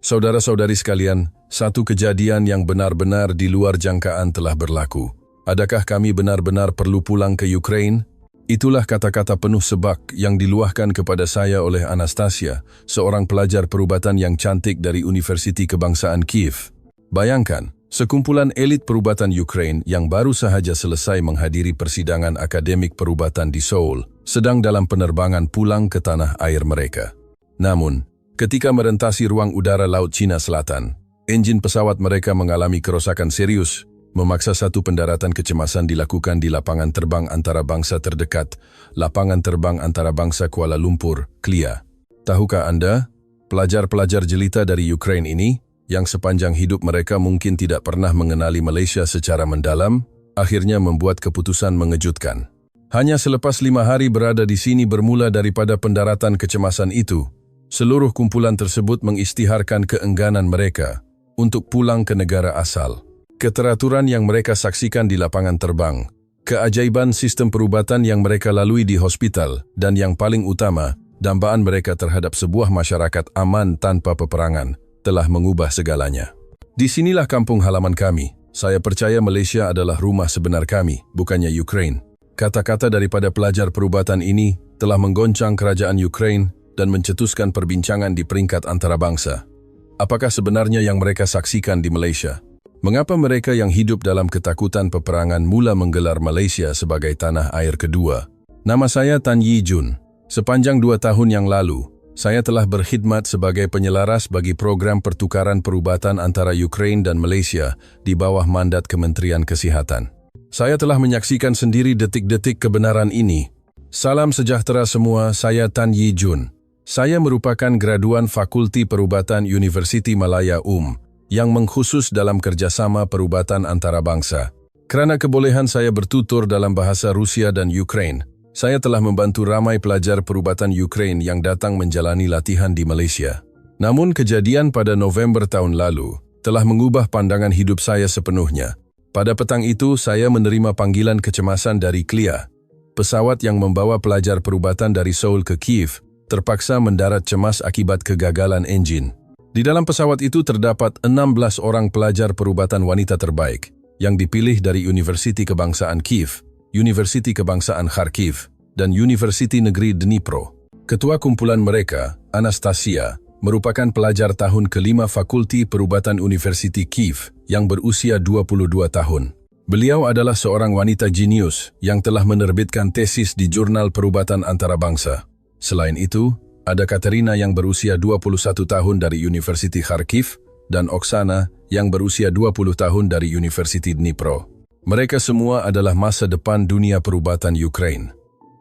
Saudara-saudari sekalian, satu kejadian yang benar-benar di luar jangkaan telah berlaku. Adakah kami benar-benar perlu pulang ke Ukraine? Itulah kata-kata penuh sebak yang diluahkan kepada saya oleh Anastasia, seorang pelajar perubatan yang cantik dari Universiti Kebangsaan Kiev. Bayangkan, sekumpulan elit perubatan Ukraine yang baru sahaja selesai menghadiri persidangan akademik perubatan di Seoul, sedang dalam penerbangan pulang ke tanah air mereka. Namun, ketika merentasi ruang udara Laut Cina Selatan, enjin pesawat mereka mengalami kerusakan serius, memaksa satu pendaratan kecemasan dilakukan di lapangan terbang antarabangsa terdekat, lapangan terbang antarabangsa Kuala Lumpur, KLIA. Tahukah Anda, pelajar-pelajar jelita dari Ukraine ini, yang sepanjang hidup mereka mungkin tidak pernah mengenali Malaysia secara mendalam, akhirnya membuat keputusan mengejutkan. Hanya selepas 5 hari berada di sini bermula daripada pendaratan kecemasan itu, seluruh kumpulan tersebut mengisytiharkan keengganan mereka untuk pulang ke negara asal. Keteraturan yang mereka saksikan di lapangan terbang, keajaiban sistem perubatan yang mereka lalui di hospital, dan yang paling utama, dambaan mereka terhadap sebuah masyarakat aman tanpa peperangan, telah mengubah segalanya. Disinilah kampung halaman kami. Saya percaya Malaysia adalah rumah sebenar kami, bukannya Ukraine. Kata-kata daripada pelajar perubatan ini telah menggoncang kerajaan Ukraine dan mencetuskan perbincangan di peringkat antarabangsa. Apakah sebenarnya yang mereka saksikan di Malaysia? Mengapa mereka yang hidup dalam ketakutan peperangan mula menggelar Malaysia sebagai tanah air kedua? Nama saya Tan Yi Jun. Sepanjang 2 tahun yang lalu, saya telah berkhidmat sebagai penyelaras bagi program pertukaran perubatan antara Ukraine dan Malaysia di bawah mandat Kementerian Kesihatan. Saya telah menyaksikan sendiri detik-detik kebenaran ini. Salam sejahtera semua, saya Tan Yi Jun. Saya merupakan graduan Fakulti Perubatan Universiti Malaya yang mengkhusus dalam kerjasama perubatan antarabangsa. Kerana kebolehan saya bertutur dalam bahasa Rusia dan Ukraine, saya telah membantu ramai pelajar perubatan Ukraine yang datang menjalani latihan di Malaysia. Namun kejadian pada November tahun lalu telah mengubah pandangan hidup saya sepenuhnya. Pada petang itu, saya menerima panggilan kecemasan dari KLIA. Pesawat yang membawa pelajar perubatan dari Seoul ke Kiev terpaksa mendarat cemas akibat kegagalan enjin. Di dalam pesawat itu terdapat 16 orang pelajar perubatan wanita terbaik yang dipilih dari Universiti Kebangsaan Kiev, Universiti Kebangsaan Kharkiv, dan Universiti Negeri Dnipro. Ketua kumpulan mereka, Anastasia, merupakan pelajar tahun ke-5 Fakulti Perubatan Universiti Kiev yang berusia 22 tahun. Beliau adalah seorang wanita jenius yang telah menerbitkan tesis di Jurnal Perubatan Antarabangsa. Selain itu, ada Katerina yang berusia 21 tahun dari Universiti Kharkiv dan Oksana yang berusia 20 tahun dari Universiti Dnipro. Mereka semua adalah masa depan dunia perubatan Ukraine.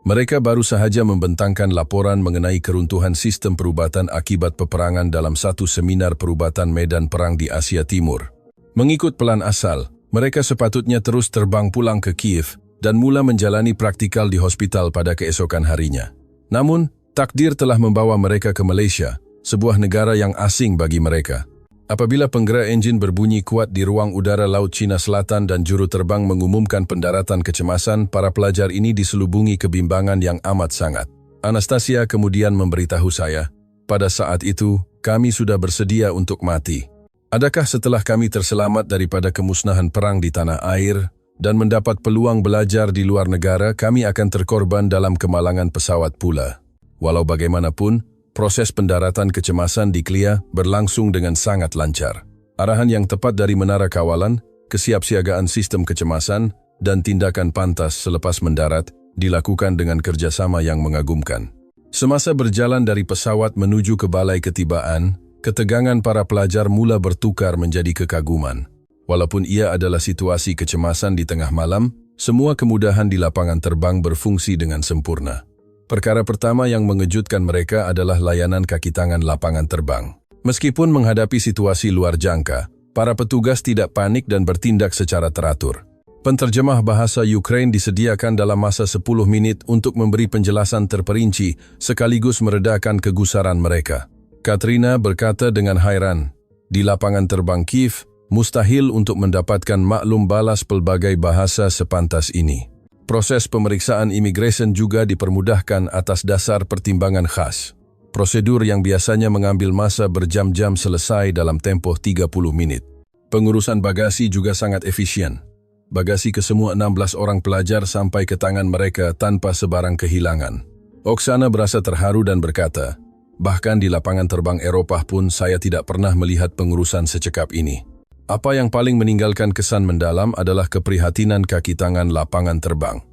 Mereka baru sahaja membentangkan laporan mengenai keruntuhan sistem perubatan akibat peperangan dalam satu seminar perubatan medan perang di Asia Timur. Mengikut pelan asal, mereka sepatutnya terus terbang pulang ke Kiev dan mula menjalani praktikal di hospital pada keesokan harinya. Namun, takdir telah membawa mereka ke Malaysia, sebuah negara yang asing bagi mereka. Apabila penggerak enjin berbunyi kuat di ruang udara Laut Cina Selatan dan juru terbang mengumumkan pendaratan kecemasan, para pelajar ini diselubungi kebimbangan yang amat sangat. Anastasia kemudian memberitahu saya, pada saat itu, kami sudah bersedia untuk mati. Adakah setelah kami terselamat daripada kemusnahan perang di tanah air dan mendapat peluang belajar di luar negara, kami akan terkorban dalam kemalangan pesawat pula? Walau bagaimanapun, proses pendaratan kecemasan di KLIA berlangsung dengan sangat lancar. Arahan yang tepat dari menara kawalan, kesiapsiagaan sistem kecemasan, dan tindakan pantas selepas mendarat dilakukan dengan kerjasama yang mengagumkan. Semasa berjalan dari pesawat menuju ke balai ketibaan, ketegangan para pelajar mula bertukar menjadi kekaguman. Walaupun ia adalah situasi kecemasan di tengah malam, semua kemudahan di lapangan terbang berfungsi dengan sempurna. Perkara pertama yang mengejutkan mereka adalah layanan kaki tangan lapangan terbang. Meskipun menghadapi situasi luar jangka, para petugas tidak panik dan bertindak secara teratur. Penterjemah bahasa Ukraine disediakan dalam masa 10 menit untuk memberi penjelasan terperinci sekaligus meredakan kegusaran mereka. Katrina berkata dengan hairan, di lapangan terbang Kiev, mustahil untuk mendapatkan maklum balas pelbagai bahasa sepantas ini. Proses pemeriksaan imigresen juga dipermudahkan atas dasar pertimbangan khas. Prosedur yang biasanya mengambil masa berjam-jam selesai dalam tempoh 30 menit. Pengurusan bagasi juga sangat efisien. Bagasi ke semua 16 orang pelajar sampai ke tangan mereka tanpa sebarang kehilangan. Oksana berasa terharu dan berkata, "Bahkan di lapangan terbang Eropah pun saya tidak pernah melihat pengurusan secekap ini." Apa yang paling meninggalkan kesan mendalam adalah keprihatinan kaki tangan lapangan terbang.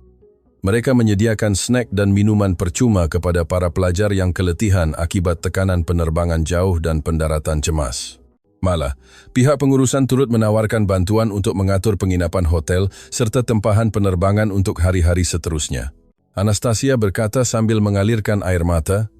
Mereka menyediakan snack dan minuman percuma kepada para pelajar yang keletihan akibat tekanan penerbangan jauh dan pendaratan cemas. Malah, pihak pengurusan turut menawarkan bantuan untuk mengatur penginapan hotel serta tempahan penerbangan untuk hari-hari seterusnya. Anastasia berkata sambil mengalirkan air mata,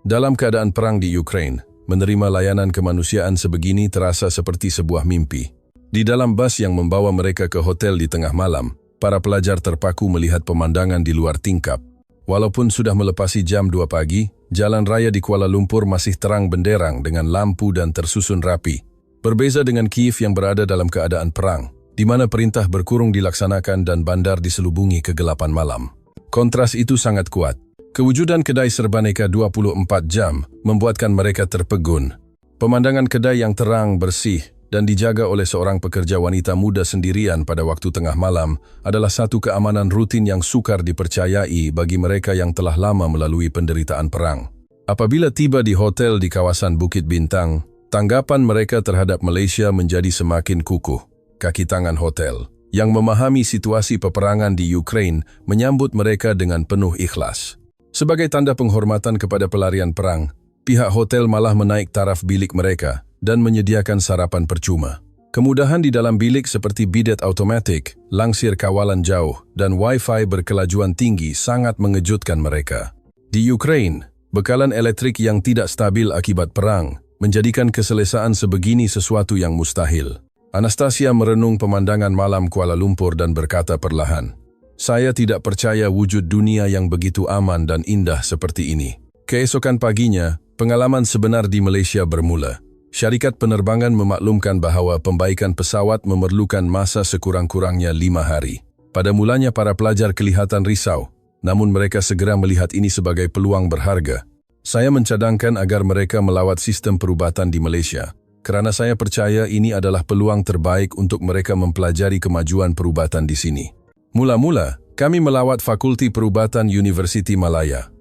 "Dalam keadaan perang di Ukraine, menerima layanan kemanusiaan sebegini terasa seperti sebuah mimpi." Di dalam bus yang membawa mereka ke hotel di tengah malam, para pelajar terpaku melihat pemandangan di luar tingkap. Walaupun sudah melepasi jam 2 pagi, jalan raya di Kuala Lumpur masih terang benderang dengan lampu dan tersusun rapi. Berbeza dengan Kiev yang berada dalam keadaan perang, di mana perintah berkurung dilaksanakan dan bandar diselubungi kegelapan malam. Kontras itu sangat kuat. Kewujudan kedai serbaneka 24 jam membuatkan mereka terpegun. Pemandangan kedai yang terang, bersih, dan dijaga oleh seorang pekerja wanita muda sendirian pada waktu tengah malam adalah satu keamanan rutin yang sukar dipercayai bagi mereka yang telah lama melalui penderitaan perang. Apabila tiba di hotel di kawasan Bukit Bintang, tanggapan mereka terhadap Malaysia menjadi semakin kukuh. Kaki tangan hotel, yang memahami situasi peperangan di Ukraine, menyambut mereka dengan penuh ikhlas. Sebagai tanda penghormatan kepada pelarian perang, pihak hotel malah menaik taraf bilik mereka dan menyediakan sarapan percuma. Kemudahan di dalam bilik seperti bidet automatik, langsir kawalan jauh, dan wifi berkelajuan tinggi sangat mengejutkan mereka. Di Ukraine, bekalan elektrik yang tidak stabil akibat perang menjadikan keselesaan sebegini sesuatu yang mustahil. Anastasia merenung pemandangan malam Kuala Lumpur dan berkata perlahan, "Saya tidak percaya wujud dunia yang begitu aman dan indah seperti ini." Keesokan paginya, pengalaman sebenar di Malaysia bermula. Syarikat penerbangan memaklumkan bahawa pembaikan pesawat memerlukan masa sekurang-kurangnya 5 hari. Pada mulanya para pelajar kelihatan risau, namun mereka segera melihat ini sebagai peluang berharga. Saya mencadangkan agar mereka melawat sistem perubatan di Malaysia, kerana saya percaya ini adalah peluang terbaik untuk mereka mempelajari kemajuan perubatan di sini. Mula-mula, kami melawat Fakulti Perubatan Universiti Malaya.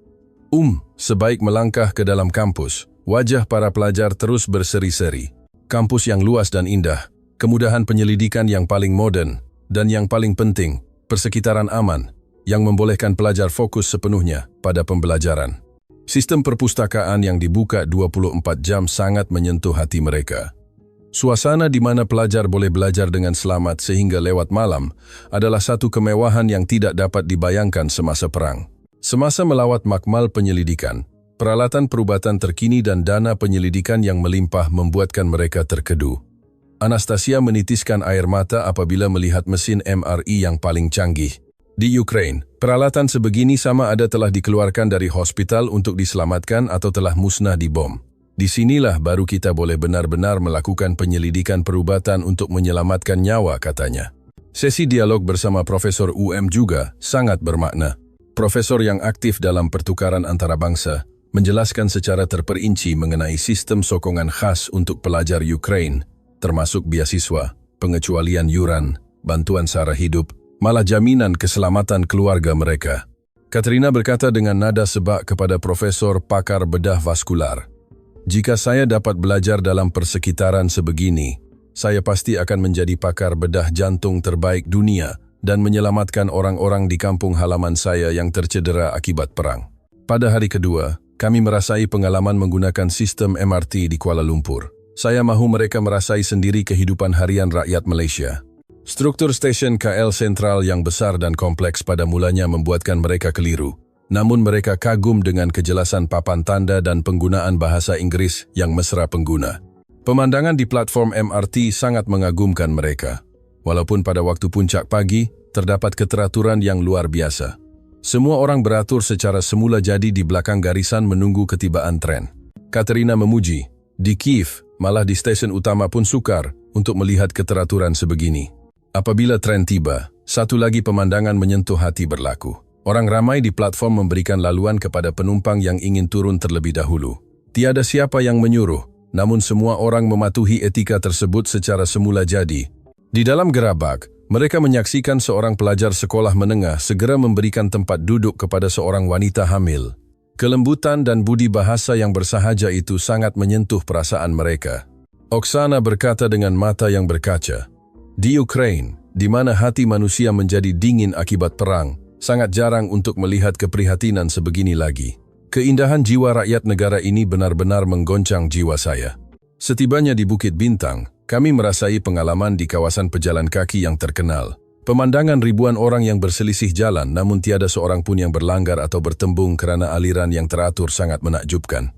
Sebaik melangkah ke dalam kampus, wajah para pelajar terus berseri-seri. Kampus yang luas dan indah, kemudahan penyelidikan yang paling moden, dan yang paling penting, persekitaran aman, yang membolehkan pelajar fokus sepenuhnya pada pembelajaran. Sistem perpustakaan yang dibuka 24 jam sangat menyentuh hati mereka. Suasana di mana pelajar boleh belajar dengan selamat sehingga lewat malam adalah satu kemewahan yang tidak dapat dibayangkan semasa perang. Semasa melawat makmal penyelidikan, peralatan perubatan terkini dan dana penyelidikan yang melimpah membuatkan mereka terkedu. Anastasia menitiskan air mata apabila melihat mesin MRI yang paling canggih. Di Ukraine, peralatan sebegini sama ada telah dikeluarkan dari hospital untuk diselamatkan atau telah musnah di bom. Di sinilah baru kita boleh benar-benar melakukan penyelidikan perubatan untuk menyelamatkan nyawa, katanya. Sesi dialog bersama Profesor juga sangat bermakna. Profesor yang aktif dalam pertukaran antarabangsa menjelaskan secara terperinci mengenai sistem sokongan khas untuk pelajar Ukraine, termasuk beasiswa, pengecualian yuran, bantuan sara hidup, malah jaminan keselamatan keluarga mereka. Katrina berkata dengan nada sebak kepada profesor pakar bedah vaskular, "Jika saya dapat belajar dalam persekitaran sebegini, saya pasti akan menjadi pakar bedah jantung terbaik dunia dan menyelamatkan orang-orang di kampung halaman saya yang tercedera akibat perang." Pada hari kedua, kami merasai pengalaman menggunakan sistem MRT di Kuala Lumpur. Saya mahu mereka merasai sendiri kehidupan harian rakyat Malaysia. Struktur stesen KL sentral yang besar dan kompleks pada mulanya membuatkan mereka keliru. Namun mereka kagum dengan kejelasan papan tanda dan penggunaan bahasa Inggris yang mesra pengguna. Pemandangan di platform MRT sangat mengagumkan mereka. Walaupun pada waktu puncak pagi, terdapat keteraturan yang luar biasa. Semua orang beratur secara semula jadi di belakang garisan menunggu ketibaan tren. Katerina memuji, di Kiev, malah di stesen utama pun sukar untuk melihat keteraturan sebegini. Apabila tren tiba, satu lagi pemandangan menyentuh hati berlaku. Orang ramai di platform memberikan laluan kepada penumpang yang ingin turun terlebih dahulu. Tiada siapa yang menyuruh, namun semua orang mematuhi etika tersebut secara semula jadi. Di dalam gerabak, mereka menyaksikan seorang pelajar sekolah menengah segera memberikan tempat duduk kepada seorang wanita hamil. Kelembutan dan budi bahasa yang bersahaja itu sangat menyentuh perasaan mereka. Oksana berkata dengan mata yang berkaca, "Di Ukraina, di mana hati manusia menjadi dingin akibat perang, sangat jarang untuk melihat keprihatinan sebegini lagi. Keindahan jiwa rakyat negara ini benar-benar menggoncang jiwa saya." Setibanya di Bukit Bintang, kami merasai pengalaman di kawasan pejalan kaki yang terkenal. Pemandangan ribuan orang yang berselisih jalan namun tiada seorang pun yang berlanggar atau bertembung kerana aliran yang teratur sangat menakjubkan.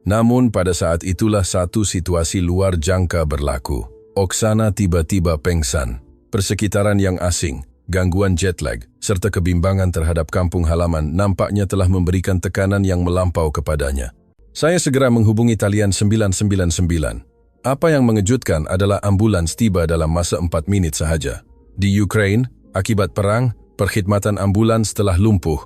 Namun pada saat itulah satu situasi luar jangka berlaku. Oksana tiba-tiba pengsan. Persekitaran yang asing, gangguan jet lag, serta kebimbangan terhadap kampung halaman nampaknya telah memberikan tekanan yang melampau kepadanya. Saya segera menghubungi talian 999. Apa yang mengejutkan adalah ambulans tiba dalam masa 4 menit sahaja. Di Ukraina, akibat perang, perkhidmatan ambulans telah lumpuh.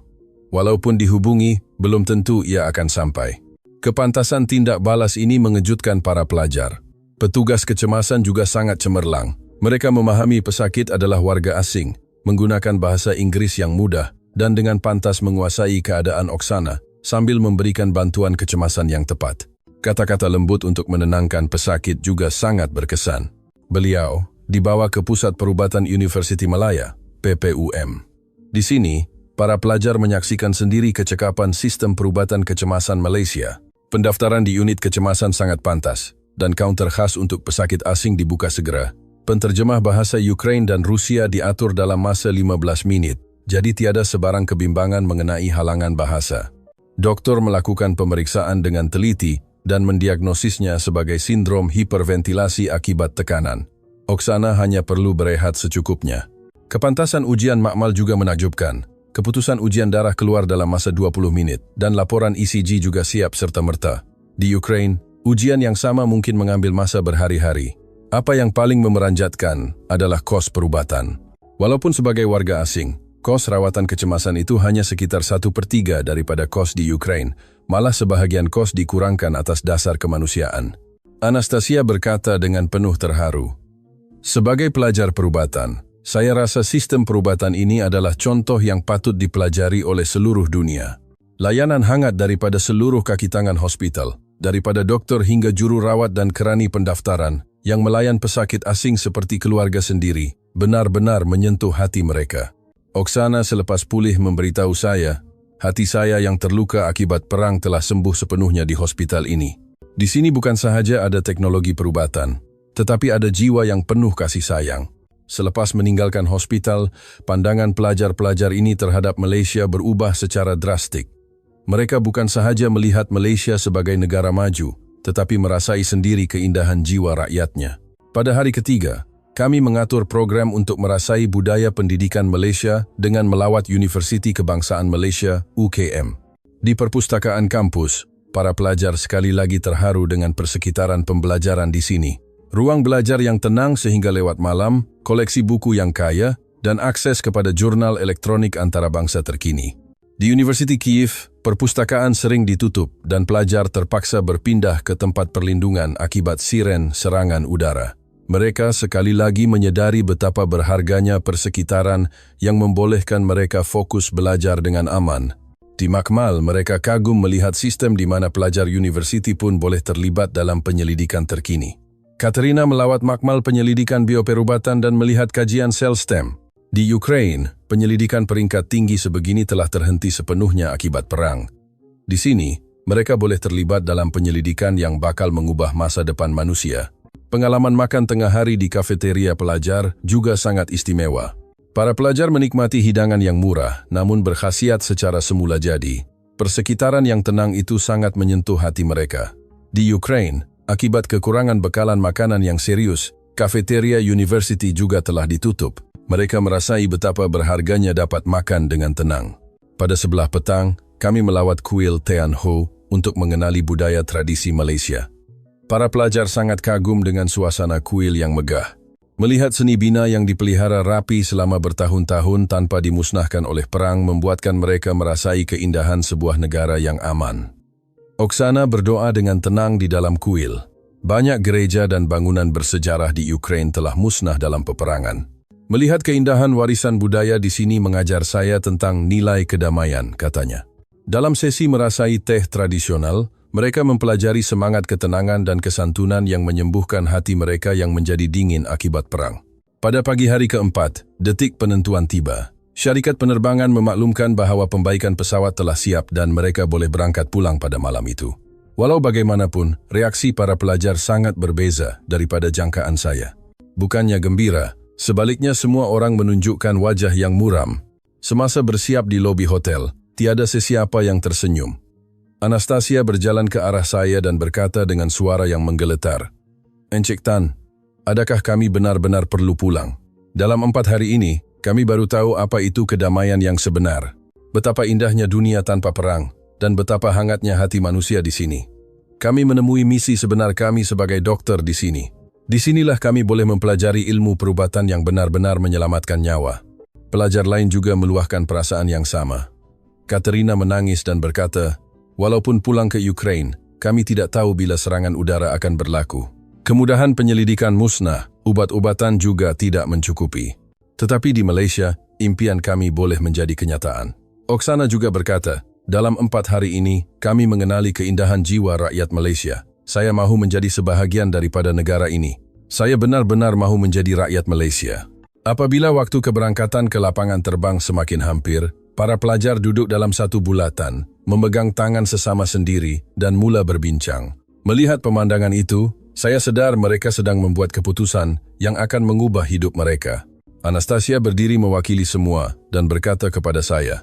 Walaupun dihubungi, belum tentu ia akan sampai. Kepantasan tindak balas ini mengejutkan para pelajar. Petugas kecemasan juga sangat cemerlang. Mereka memahami pesakit adalah warga asing, menggunakan bahasa Inggris yang mudah, dan dengan pantas menguasai keadaan Oksana, sambil memberikan bantuan kecemasan yang tepat. Kata-kata lembut untuk menenangkan pesakit juga sangat berkesan. Beliau dibawa ke Pusat Perubatan Universiti Malaya, PPUM. Di sini, para pelajar menyaksikan sendiri kecekapan sistem perubatan kecemasan Malaysia. Pendaftaran di unit kecemasan sangat pantas, dan kaunter khas untuk pesakit asing dibuka segera. Penterjemah bahasa Ukraina dan Rusia diatur dalam masa 15 menit, jadi tiada sebarang kebimbangan mengenai halangan bahasa. Doktor melakukan pemeriksaan dengan teliti dan mendiagnosisnya sebagai sindrom hiperventilasi akibat tekanan. Oksana hanya perlu berehat secukupnya. Kepantasan ujian makmal juga menakjubkan. Keputusan ujian darah keluar dalam masa 20 menit dan laporan ECG juga siap serta-merta. Di Ukraina, ujian yang sama mungkin mengambil masa berhari-hari. Apa yang paling memeranjatkan adalah kos perubatan. Walaupun sebagai warga asing, kos rawatan kecemasan itu hanya sekitar 1/3 daripada kos di Ukraina, malah sebahagian kos dikurangkan atas dasar kemanusiaan. Anastasia berkata dengan penuh terharu, "Sebagai pelajar perubatan, saya rasa sistem perubatan ini adalah contoh yang patut dipelajari oleh seluruh dunia. Layanan hangat daripada seluruh kaki tangan hospital, daripada doktor hingga juru rawat dan kerani pendaftaran, yang melayan pesakit asing seperti keluarga sendiri, benar-benar menyentuh hati mereka." Oksana selepas pulih memberitahu saya, "Hati saya yang terluka akibat perang telah sembuh sepenuhnya di hospital ini. Di sini bukan sahaja ada teknologi perubatan, tetapi ada jiwa yang penuh kasih sayang." Selepas meninggalkan hospital, pandangan pelajar-pelajar ini terhadap Malaysia berubah secara drastik. Mereka bukan sahaja melihat Malaysia sebagai negara maju, tetapi merasai sendiri keindahan jiwa rakyatnya. Pada hari ketiga, kami mengatur program untuk merasai budaya pendidikan Malaysia dengan melawat Universiti Kebangsaan Malaysia, UKM. Di perpustakaan kampus, para pelajar sekali lagi terharu dengan persekitaran pembelajaran di sini. Ruang belajar yang tenang sehingga lewat malam, koleksi buku yang kaya, dan akses kepada jurnal elektronik antarabangsa terkini. Di Universiti Kiev, perpustakaan sering ditutup dan pelajar terpaksa berpindah ke tempat perlindungan akibat siren serangan udara. Mereka sekali lagi menyedari betapa berharganya persekitaran yang membolehkan mereka fokus belajar dengan aman. Di Makmal, mereka kagum melihat sistem di mana pelajar universiti pun boleh terlibat dalam penyelidikan terkini. Katerina melawat Makmal penyelidikan bioperubatan dan melihat kajian sel stem. Di Ukraina, penyelidikan peringkat tinggi sebegini telah terhenti sepenuhnya akibat perang. Di sini, mereka boleh terlibat dalam penyelidikan yang bakal mengubah masa depan manusia. Pengalaman makan tengah hari di kafeteria pelajar juga sangat istimewa. Para pelajar menikmati hidangan yang murah, namun berkhasiat secara semula jadi. Persekitaran yang tenang itu sangat menyentuh hati mereka. Di Ukraina, akibat kekurangan bekalan makanan yang serius, kafeteria university juga telah ditutup. Mereka merasai betapa berharganya dapat makan dengan tenang. Pada sebelah petang, kami melawat kuil Tian Ho untuk mengenali budaya tradisi Malaysia. Para pelajar sangat kagum dengan suasana kuil yang megah. Melihat seni bina yang dipelihara rapi selama bertahun-tahun tanpa dimusnahkan oleh perang membuatkan mereka merasai keindahan sebuah negara yang aman. Oksana berdoa dengan tenang di dalam kuil. Banyak gereja dan bangunan bersejarah di Ukraina telah musnah dalam peperangan. Melihat keindahan warisan budaya di sini mengajar saya tentang nilai kedamaian, katanya. Dalam sesi merasai teh tradisional, mereka mempelajari semangat ketenangan dan kesantunan yang menyembuhkan hati mereka yang menjadi dingin akibat perang. Pada pagi hari keempat, detik penentuan tiba. Syarikat penerbangan memaklumkan bahwa pembaikan pesawat telah siap dan mereka boleh berangkat pulang pada malam itu. Walau bagaimanapun, reaksi para pelajar sangat berbeza daripada jangkaan saya. Bukannya gembira, sebaliknya semua orang menunjukkan wajah yang muram. Semasa bersiap di lobi hotel, tiada sesiapa yang tersenyum. Anastasia berjalan ke arah saya dan berkata dengan suara yang menggeletar, "Encik Tan, adakah kami benar-benar perlu pulang? Dalam 4 hari ini, kami baru tahu apa itu kedamaian yang sebenar. Betapa indahnya dunia tanpa perang, dan betapa hangatnya hati manusia di sini. Kami menemui misi sebenar kami sebagai dokter di sini. Disinilah kami boleh mempelajari ilmu perubatan yang benar-benar menyelamatkan nyawa." Pelajar lain juga meluahkan perasaan yang sama. Katerina menangis dan berkata, "Walaupun pulang ke Ukraina, kami tidak tahu bila serangan udara akan berlaku. Kemudahan penyelidikan musnah, obat-obatan juga tidak mencukupi. Tetapi di Malaysia, impian kami boleh menjadi kenyataan." Oksana juga berkata, "Dalam 4 hari ini, kami mengenali keindahan jiwa rakyat Malaysia. Saya mahu menjadi sebahagian daripada negara ini. Saya benar-benar mahu menjadi rakyat Malaysia." Apabila waktu keberangkatan ke lapangan terbang semakin hampir, para pelajar duduk dalam satu bulatan, memegang tangan sesama sendiri dan mula berbincang. Melihat pemandangan itu, saya sedar mereka sedang membuat keputusan yang akan mengubah hidup mereka. Anastasia berdiri mewakili semua dan berkata kepada saya,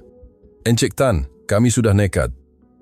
"Encik Tan, kami sudah nekat.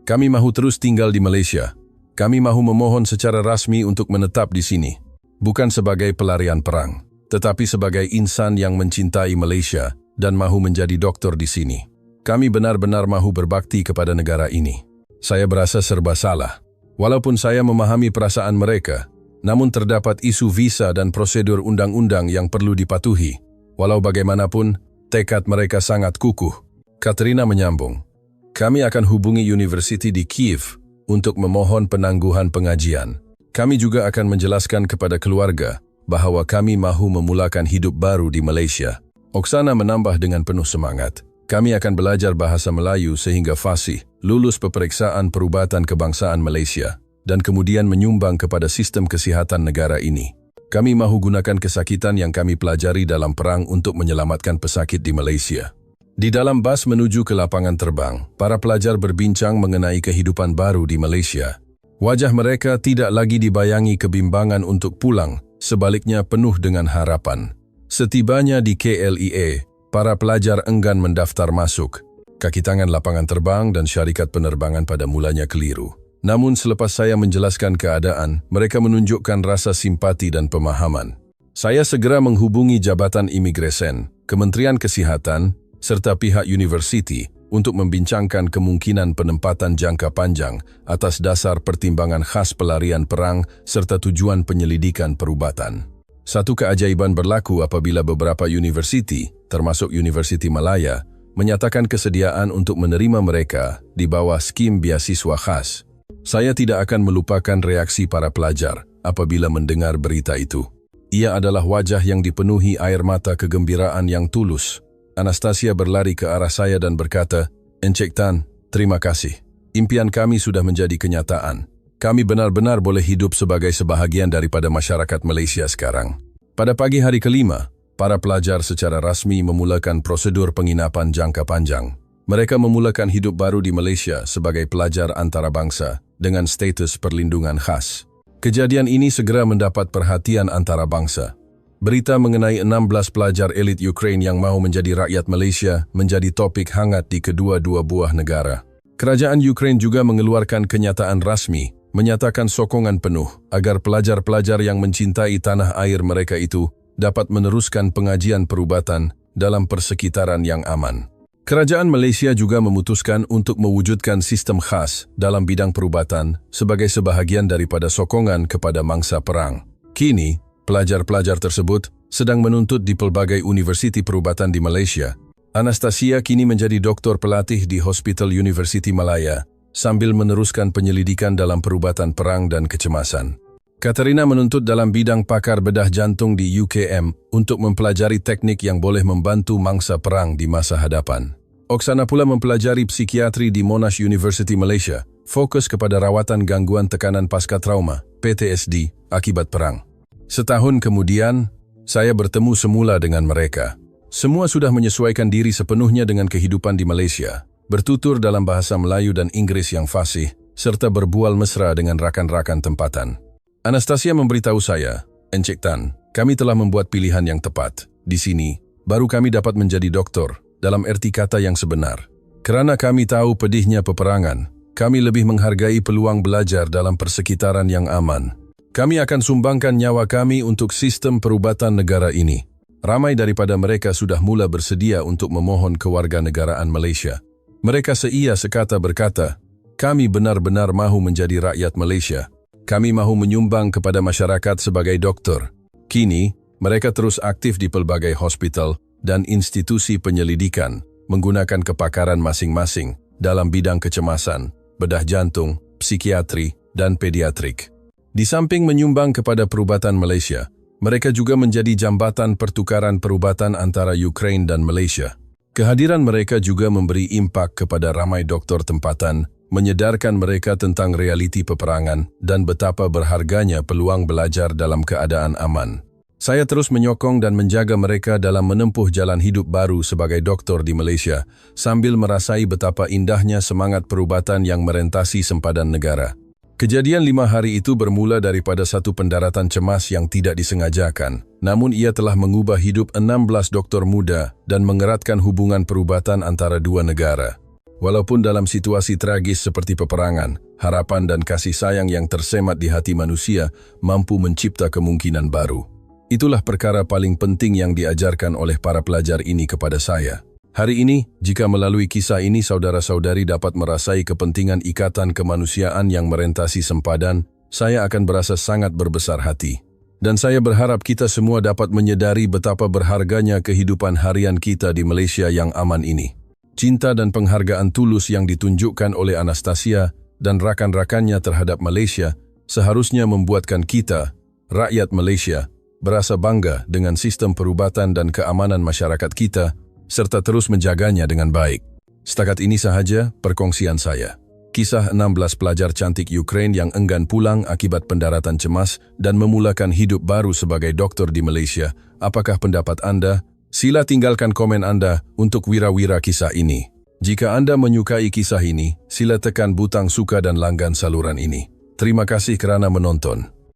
Kami mahu terus tinggal di Malaysia. Kami mahu memohon secara rasmi untuk menetap di sini. Bukan sebagai pelarian perang, tetapi sebagai insan yang mencintai Malaysia dan mahu menjadi doktor di sini. Kami benar-benar mahu berbakti kepada negara ini." Saya berasa serba salah. Walaupun saya memahami perasaan mereka, namun terdapat isu visa dan prosedur undang-undang yang perlu dipatuhi. Walau bagaimanapun, tekad mereka sangat kukuh. Katerina menyambung, "Kami akan hubungi University di Kiev untuk memohon penangguhan pengajian. Kami juga akan menjelaskan kepada keluarga bahwa kami mahu memulakan hidup baru di Malaysia." Oksana menambah dengan penuh semangat, "Kami akan belajar bahasa Melayu sehingga fasih, lulus peperiksaan perubatan kebangsaan Malaysia, dan kemudian menyumbang kepada sistem kesihatan negara ini. Kami mahu gunakan kesakitan yang kami pelajari dalam perang untuk menyelamatkan pesakit di Malaysia." Di dalam bas menuju ke lapangan terbang, para pelajar berbincang mengenai kehidupan baru di Malaysia. Wajah mereka tidak lagi dibayangi kebimbangan untuk pulang, sebaliknya penuh dengan harapan. Setibanya di KLIA, para pelajar enggan mendaftar masuk. Kaki tangan lapangan terbang dan syarikat penerbangan pada mulanya keliru. Namun selepas saya menjelaskan keadaan, mereka menunjukkan rasa simpati dan pemahaman. Saya segera menghubungi Jabatan Imigresen, Kementerian Kesihatan, serta pihak universiti untuk membincangkan kemungkinan penempatan jangka panjang atas dasar pertimbangan khas pelarian perang serta tujuan penyelidikan perubatan. Satu keajaiban berlaku apabila beberapa universiti, termasuk Universiti Malaya, menyatakan kesediaan untuk menerima mereka di bawah skim beasiswa khas. Saya tidak akan melupakan reaksi para pelajar apabila mendengar berita itu. Ia adalah wajah yang dipenuhi air mata kegembiraan yang tulus. Anastasia berlari ke arah saya dan berkata, "Encik Tan, terima kasih. Impian kami sudah menjadi kenyataan. Kami benar-benar boleh hidup sebagai sebahagian daripada masyarakat Malaysia sekarang." Pada pagi hari kelima, para pelajar secara rasmi memulakan prosedur penginapan jangka panjang. Mereka memulakan hidup baru di Malaysia sebagai pelajar antarabangsa dengan status perlindungan khas. Kejadian ini segera mendapat perhatian antarabangsa. Berita mengenai 16 pelajar elit Ukraina yang mahu menjadi rakyat Malaysia menjadi topik hangat di kedua-dua buah negara. Kerajaan Ukraina juga mengeluarkan kenyataan rasmi, menyatakan sokongan penuh agar pelajar-pelajar yang mencintai tanah air mereka itu dapat meneruskan pengajian perubatan dalam persekitaran yang aman. Kerajaan Malaysia juga memutuskan untuk mewujudkan sistem khas dalam bidang perubatan sebagai sebahagian daripada sokongan kepada mangsa perang. Kini, pelajar-pelajar tersebut sedang menuntut di pelbagai universiti perubatan di Malaysia. Anastasia kini menjadi doktor pelatih di Hospital University Malaya sambil meneruskan penyelidikan dalam perubatan perang dan kecemasan. Katerina menuntut dalam bidang pakar bedah jantung di UKM untuk mempelajari teknik yang boleh membantu mangsa perang di masa hadapan. Oksana pula mempelajari psikiatri di Monash University Malaysia, fokus kepada rawatan gangguan tekanan pasca trauma, PTSD, akibat perang. Setahun kemudian, saya bertemu semula dengan mereka. Semua sudah menyesuaikan diri sepenuhnya dengan kehidupan di Malaysia, bertutur dalam bahasa Melayu dan Inggris yang fasih, serta berbual mesra dengan rakan-rakan tempatan. Anastasia memberitahu saya, "Encik Tan, kami telah membuat pilihan yang tepat. Di sini, baru kami dapat menjadi doktor, dalam erti kata yang sebenar. Kerana kami tahu pedihnya peperangan, kami lebih menghargai peluang belajar dalam persekitaran yang aman. Kami akan sumbangkan nyawa kami untuk sistem perubatan negara ini." Ramai daripada mereka sudah mula bersedia untuk memohon kewarganegaraan Malaysia. Mereka seia sekata berkata, "Kami benar-benar mahu menjadi rakyat Malaysia. Kami mahu menyumbang kepada masyarakat sebagai doktor." Kini, mereka terus aktif di pelbagai hospital dan institusi penyelidikan, menggunakan kepakaran masing-masing dalam bidang kecemasan, bedah jantung, psikiatri, dan pediatrik. Di samping menyumbang kepada perubatan Malaysia, mereka juga menjadi jambatan pertukaran perubatan antara Ukraine dan Malaysia. Kehadiran mereka juga memberi impak kepada ramai doktor tempatan, menyedarkan mereka tentang realiti peperangan dan betapa berharganya peluang belajar dalam keadaan aman. Saya terus menyokong dan menjaga mereka dalam menempuh jalan hidup baru sebagai doktor di Malaysia, sambil merasai betapa indahnya semangat perubatan yang merentasi sempadan negara. Kejadian 5 hari itu bermula daripada satu pendaratan cemas yang tidak disengajakan, namun ia telah mengubah hidup 16 doktor muda dan mengeratkan hubungan perubatan antara dua negara. Walaupun dalam situasi tragis seperti peperangan, harapan dan kasih sayang yang tersemat di hati manusia mampu mencipta kemungkinan baru. Itulah perkara paling penting yang diajarkan oleh para pelajar ini kepada saya. Hari ini, jika melalui kisah ini saudara-saudari dapat merasai kepentingan ikatan kemanusiaan yang merentasi sempadan, saya akan berasa sangat berbesar hati. Dan saya berharap kita semua dapat menyadari betapa berharganya kehidupan harian kita di Malaysia yang aman ini. Cinta dan penghargaan tulus yang ditunjukkan oleh Anastasia dan rakan-rakannya terhadap Malaysia seharusnya membuatkan kita, rakyat Malaysia, berasa bangga dengan sistem perubatan dan keamanan masyarakat kita, serta terus menjaganya dengan baik. Setakat ini sahaja perkongsian saya. Kisah 16 pelajar cantik Ukraine yang enggan pulang akibat pendaratan cemas dan memulakan hidup baru sebagai doktor di Malaysia. Apakah pendapat Anda? Sila tinggalkan komen Anda untuk wira-wira kisah ini. Jika Anda menyukai kisah ini, sila tekan butang suka dan langgan saluran ini. Terima kasih kerana menonton.